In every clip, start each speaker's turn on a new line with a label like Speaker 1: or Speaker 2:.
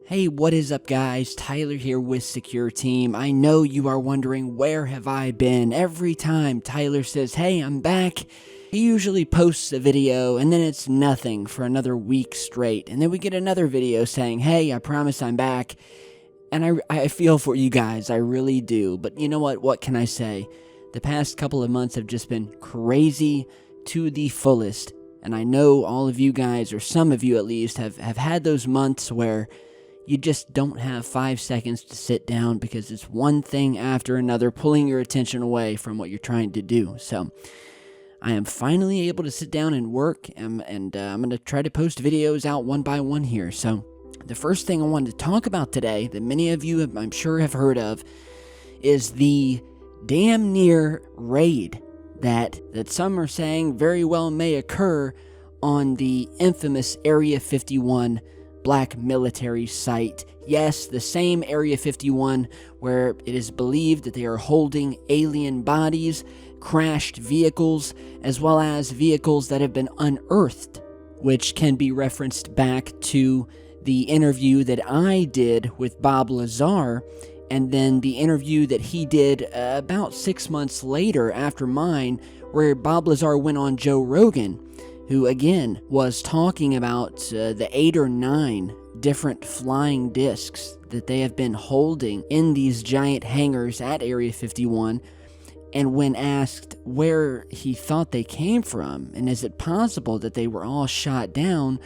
Speaker 1: Hey, what is up guys? Tyler here with Secureteam. I know you are wondering, where have I been? Every time Tyler says, hey, I'm back, he usually posts a video and then it's nothing for another week straight. And then we get another video saying, hey, I promise I'm back. And I feel for you guys, I really do. But you know what can I say? The past couple of months have just been crazy to the fullest. And I know all of you guys, or some of you at least, have had those months where you just don't have 5 seconds to sit down because it's one thing after another pulling your attention away from what you're trying to do. So I am finally able to sit down and work, and I'm going to try to post videos out one by one here. So the first thing I wanted to talk about today, that many of you I'm sure have heard of, is the damn near raid that some are saying very well may occur on the infamous Area 51 black military site. Yes, the same Area 51 where it is believed that they are holding alien bodies, crashed vehicles, as well as vehicles that have been unearthed, which can be referenced back to the interview that I did with Bob Lazar, and then the interview that he did about 6 months later after mine, where Bob Lazar went on Joe Rogan, who again was talking about the 8 or 9 different flying discs that they have been holding in these giant hangars at Area 51. And when asked where he thought they came from, and is it possible that they were all shot down,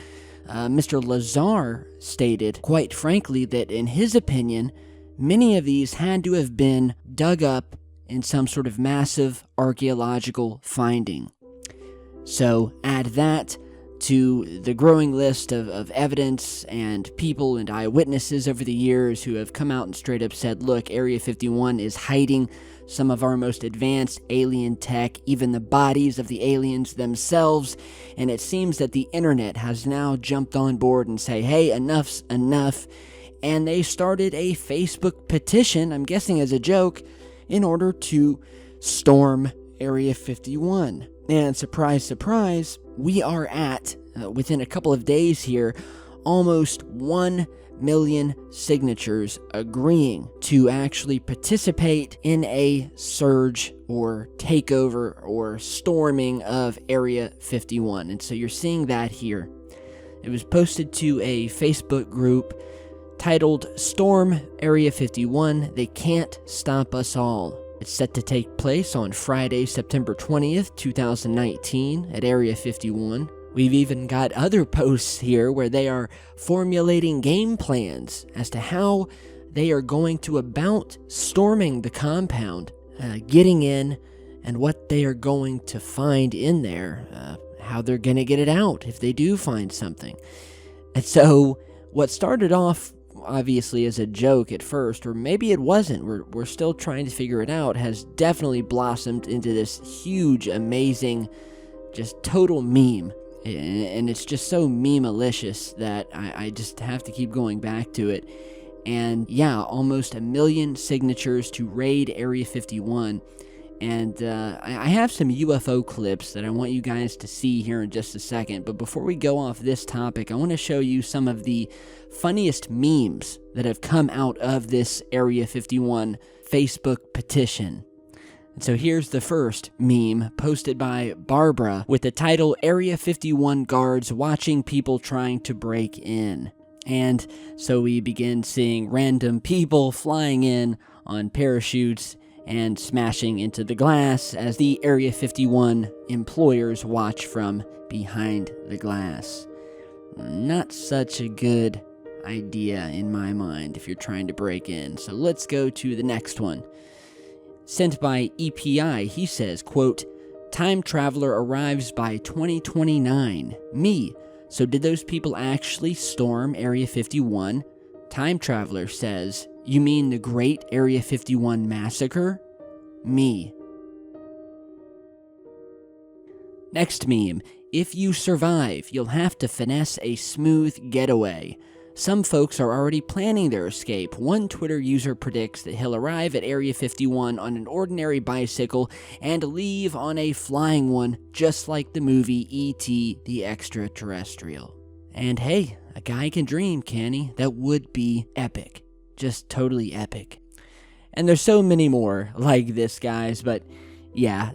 Speaker 1: Mr. Lazar stated, quite frankly, that in his opinion, many of these had to have been dug up in some sort of massive archaeological finding. So add that to the growing list of evidence and people and eyewitnesses over the years who have come out and straight up said, look, Area 51 is hiding some of our most advanced alien tech, even the bodies of the aliens themselves. And it seems that the internet has now jumped on board and say, hey, enough's enough. And they started a Facebook petition, I'm guessing as a joke, in order to storm Area 51. And surprise, surprise, we are at, within a couple of days here, almost 1 million signatures agreeing to actually participate in a surge or takeover or storming of Area 51. And so you're seeing that here. It was posted to a Facebook group titled Storm Area 51, They Can't Stop Us All. It's set to take place on Friday, September 20th, 2019 at Area 51. We've even got other posts here where they are formulating game plans as to how they are going to about storming the compound, getting in, and what they are going to find in there, how they're going to get it out if they do find something. And so what started off obviously as a joke at first, or maybe it wasn't, we're still trying to figure it out, has definitely blossomed into this huge, amazing, just total meme. And it's just so meme-alicious that I just have to keep going back to it. And yeah, almost 1 million signatures to raid Area 51. And I have some UFO clips that I want you guys to see here in just a second. But before we go off this topic, I want to show you some of the funniest memes that have come out of this Area 51 Facebook petition. And so here's the first meme posted by Barbara with the title, Area 51 Guards Watching People Trying to Break In. And so we begin seeing random people flying in on parachutes and smashing into the glass as the Area 51 employers watch from behind the glass. Not such a good idea in my mind if you're trying to break in. So let's go to the next one. Sent by EPI, he says, quote, time traveler arrives by 2029. Me. So did those people actually storm Area 51? Time traveler says, you mean the Great Area 51 Massacre? Me. Next meme. If you survive, you'll have to finesse a smooth getaway. Some folks are already planning their escape. One Twitter user predicts that he'll arrive at Area 51 on an ordinary bicycle and leave on a flying one, just like the movie E.T. the Extraterrestrial. And hey, a guy can dream, can he? That would be epic. Just totally epic. And there's so many more like this, guys, but yeah,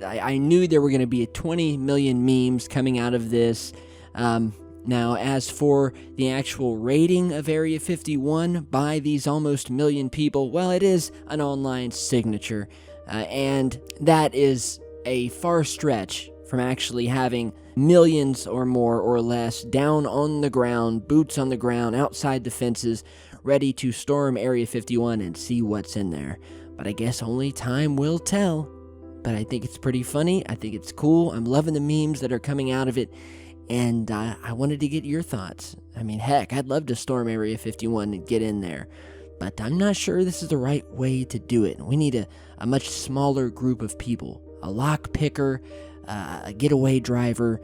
Speaker 1: I knew there were going to be 20 million memes coming out of this. Now, as for the actual rating of Area 51 by these almost million people, well, it is an online signature, and that is a far stretch from actually having millions or more or less down on the ground, boots on the ground, outside the fences, ready to storm Area 51 and see what's in there. But I guess only time will tell. But I think it's pretty funny. I think it's cool. I'm loving the memes that are coming out of it. And I wanted to get your thoughts. I mean, heck, I'd love to storm Area 51 and get in there. But I'm not sure this is the right way to do it. We need a much smaller group of people. A lock picker, a getaway driver,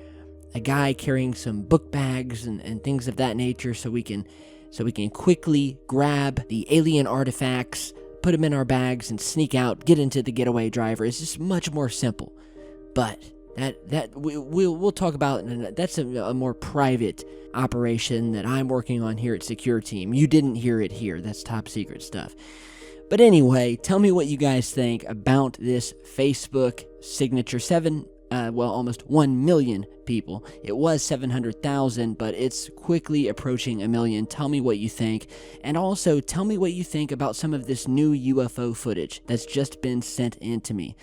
Speaker 1: a guy carrying some book bags and things of that nature so we can quickly grab the alien artifacts, put them in our bags, and sneak out, get into the getaway driver. It's just much more simple. But we'll talk about, and that's a more private operation that I'm working on here at Secureteam. You didn't hear it here. That's top secret stuff. But anyway, tell me what you guys think about this Facebook signature. Almost 1 million people. It was 700,000, but it's quickly approaching 1 million. Tell me what you think. And also, tell me what you think about some of this new UFO footage that's just been sent in to me.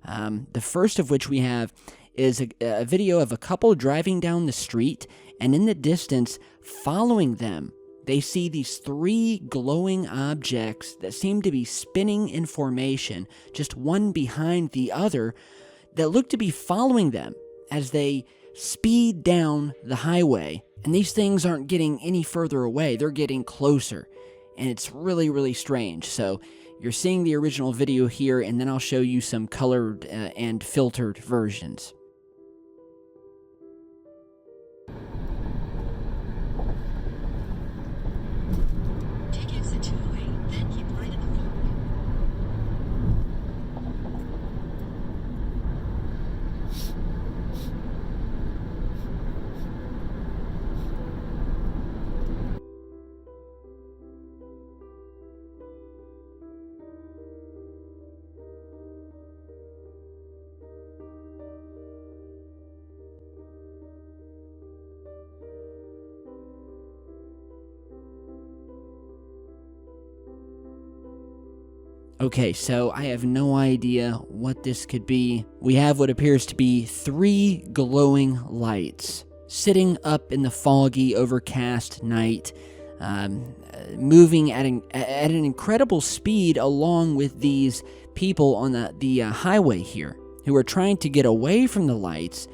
Speaker 1: The first of which we have is a video of a couple driving down the street, and in the distance, following them, they see these 3 glowing objects that seem to be spinning in formation, just one behind the other, that look to be following them as they speed down the highway. And these things aren't getting any further away, they're getting closer. And it's really, really strange. So you're seeing the original video here, and then I'll show you some colored and filtered versions.
Speaker 2: Take exit 208, then keep right at the fork.
Speaker 1: Okay, so I have no idea what this could be. We have what appears to be 3 glowing lights sitting up in the foggy, overcast night, moving at an incredible speed along with these people on the highway here who are trying to get away from the lights,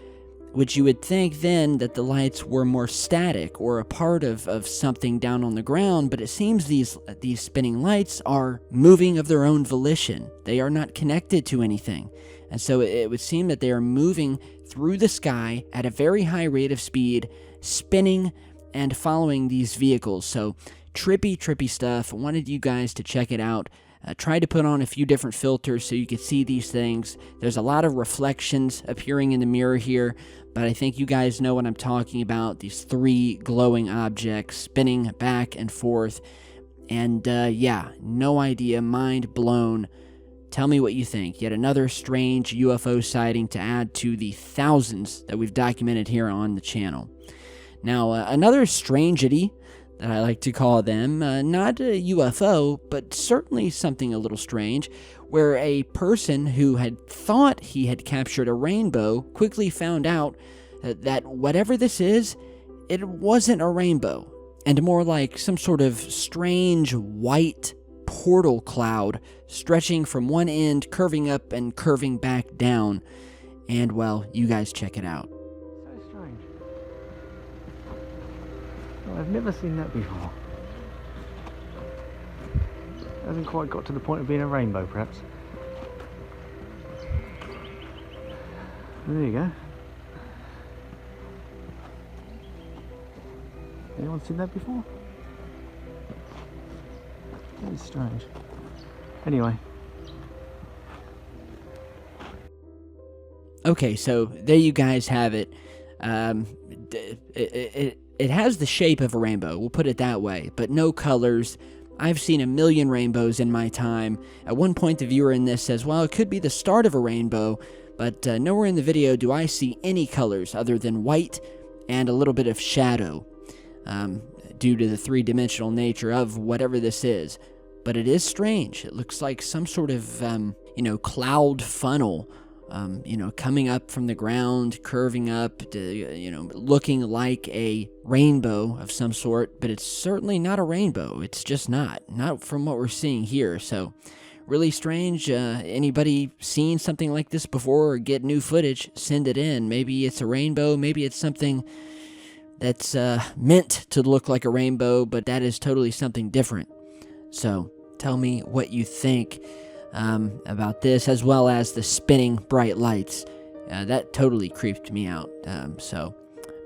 Speaker 1: which you would think then that the lights were more static or a part of something down on the ground, but it seems these spinning lights are moving of their own volition. They are not connected to anything. And so it would seem that they are moving through the sky at a very high rate of speed, spinning and following these vehicles. So trippy stuff. I wanted you guys to check it out. Tried to put on a few different filters so you could see these things. There's a lot of reflections appearing in the mirror here, but I think you guys know what I'm talking about. These 3 glowing objects spinning back and forth. And yeah, no idea, mind blown. Tell me what you think. Yet another strange UFO sighting to add to the thousands that we've documented here on the channel. Now, another strangity that I like to call them, not a UFO, but certainly something a little strange, where a person who had thought he had captured a rainbow quickly found out that whatever this is, it wasn't a rainbow, and more like some sort of strange white portal cloud stretching from one end, curving up and curving back down. And well, you guys check it out.
Speaker 3: So strange. Well, I've never seen that before. It hasn't quite got to the point of being a rainbow, perhaps. There you go. Anyone seen that before? That is strange. Anyway.
Speaker 1: Okay, so there you guys have it. it has the shape of a rainbow, we'll put it that way, but no colors. I've seen a million rainbows in my time. At one point, the viewer in this says, well, it could be the start of a rainbow, but nowhere in the video do I see any colors other than white and a little bit of shadow, due to the three-dimensional nature of whatever this is. But it is strange. It looks like some sort of, cloud funnel, coming up from the ground, curving up, to, looking like a rainbow of some sort, but it's certainly not a rainbow. It's just not from what we're seeing here. So really strange. Anybody seen something like this before or get new footage, send it in. Maybe it's a rainbow, maybe it's something that's meant to look like a rainbow, but that is totally something different. So tell me what you think about this, as well as the spinning bright lights. That totally creeped me out. So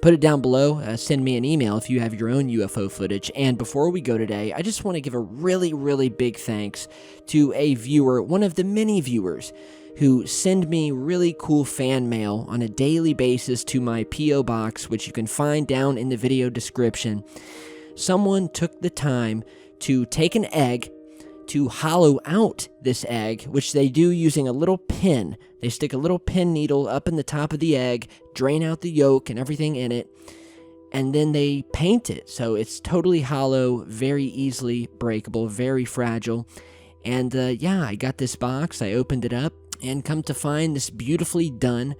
Speaker 1: put it down below. Send me an email if you have your own UFO footage. And before we go today, I just want to give a really, really big thanks to a viewer, one of the many viewers who send me really cool fan mail on a daily basis to my P.O. box, which you can find down in the video description. Someone took the time to take an egg, to hollow out this egg, which they do using a little pin. They stick a little pin needle up in the top of the egg, drain out the yolk and everything in it, and then they paint it. So it's totally hollow, very easily breakable, very fragile. And I got this box, I opened it up, and come to find this beautifully done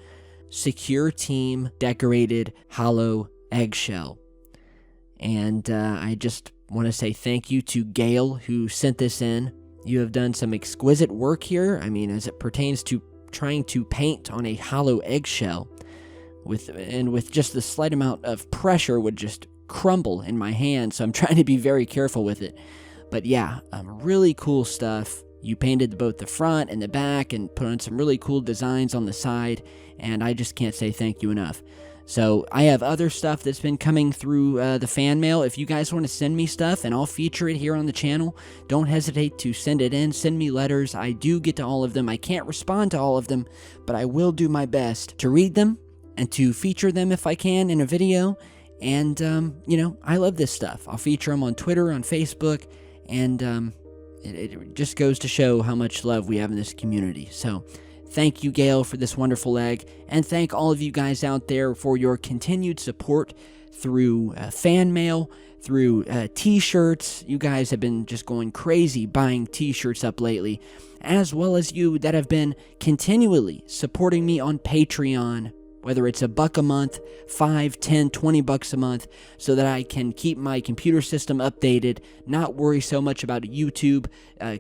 Speaker 1: Secureteam decorated hollow eggshell. And I just want to say thank you to Gail who sent this in. You have done some exquisite work here. I mean, as it pertains to trying to paint on a hollow eggshell, with just the slight amount of pressure would just crumble in my hand, so I'm trying to be very careful with it. But yeah, really cool stuff. You painted both the front and the back and put on some really cool designs on the side, and I just can't say thank you enough. So I have other stuff that's been coming through the fan mail. If you guys want to send me stuff and I'll feature it here on the channel, don't hesitate to send it in. Send me letters. I do get to all of them. I can't respond to all of them, but I will do my best to read them and to feature them if I can in a video. And, I love this stuff. I'll feature them on Twitter, on Facebook, and it just goes to show how much love we have in this community. So thank you, Gail, for this wonderful egg, and thank all of you guys out there for your continued support through fan mail, through t-shirts. You guys have been just going crazy buying t-shirts up lately, as well as you that have been continually supporting me on Patreon, whether it's $1 a month, $5, $10, $20 a month, so that I can keep my computer system updated, not worry so much about YouTube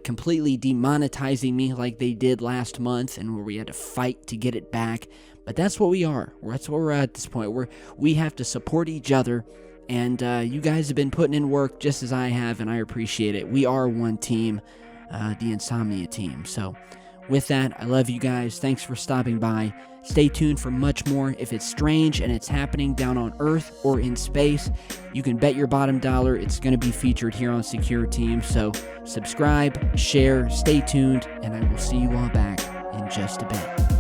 Speaker 1: completely demonetizing me like they did last month, and where we had to fight to get it back. But that's what we are. That's where we're at this point. We have to support each other, and you guys have been putting in work just as I have, and I appreciate it. We are one team, the Insomnia team. So with that, I love you guys. Thanks for stopping by. Stay tuned for much more. If it's strange and it's happening down on Earth or in space, you can bet your bottom dollar it's going to be featured here on Secureteam. So subscribe, share, stay tuned, and I will see you all back in just a bit.